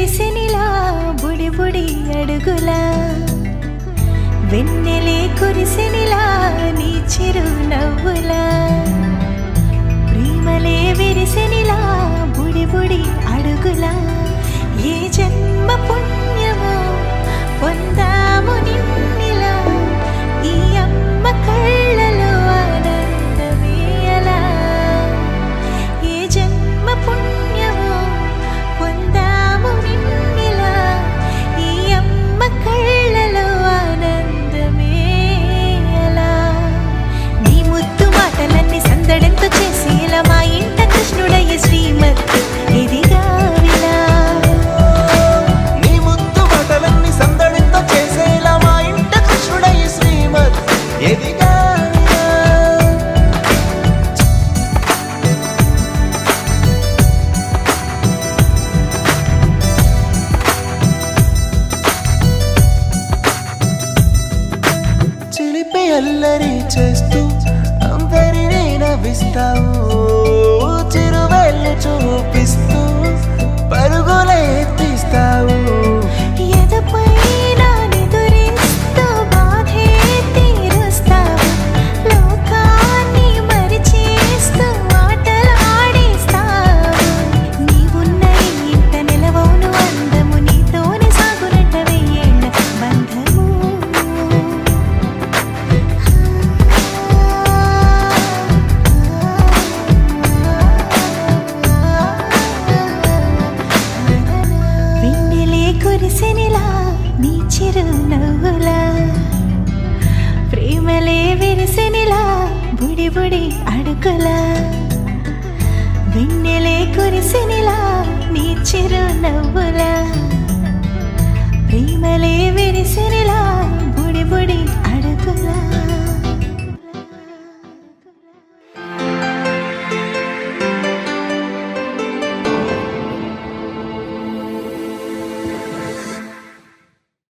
విరిసెనిలా బుడి బుడి అడుగులా వెన్నెలే కురిసెనిలా నీ చిరు నవ్వులా ప్రేమలే విరిసెనిలా బుడి బుడి అడుగులా ఏ జన్మ పుణ్యమో పొందాము నిన్నిలా ఈ అమ్మ కళ్ళలో ఆనందమే అలా ఏ జన్మ పుణ్యమో పొందాము నిన్నిలా ఈ అమ్మ కళ్ళలో ఆనందమే అలా నీ ముద్దు మాటలన్నీ సందడెంతో చేసి ఇలా మా ఇంట కృష్ణుడయ్య శ్రీమత్ ఇదిగా విలా నీ ముద్దు మాటలన్నీ సందడితో చేసేలా మా ఇంట కృష్ణుడయ్య శ్రీమత్ ఎదిగా చిలిపి అల్లరి చేస్తూ అందరినీ నవ్విస్తావు చిరువెళ్ళు చూపిస్తూ పరుగులే ఎత్తిస్తావు ఎదపై నానెదురిస్తూ బాధే తీరుస్తావు లోకాన్ని మరిచేస్తూ ఆటలాడేస్తావు నీవున్న ఇంత నిలవవును అందము నీతోనే సాగునట్ట వెయ్యేళ్ళ బంధము వెన్నెలే కురిసెనిలా నీ చిరు నవ్వులా ప్రేమలే విరిసెనిలా బుడి బుడి అడుగులా వెన్నెలే కురిసెనిలా నీ చిరు నవ్వులా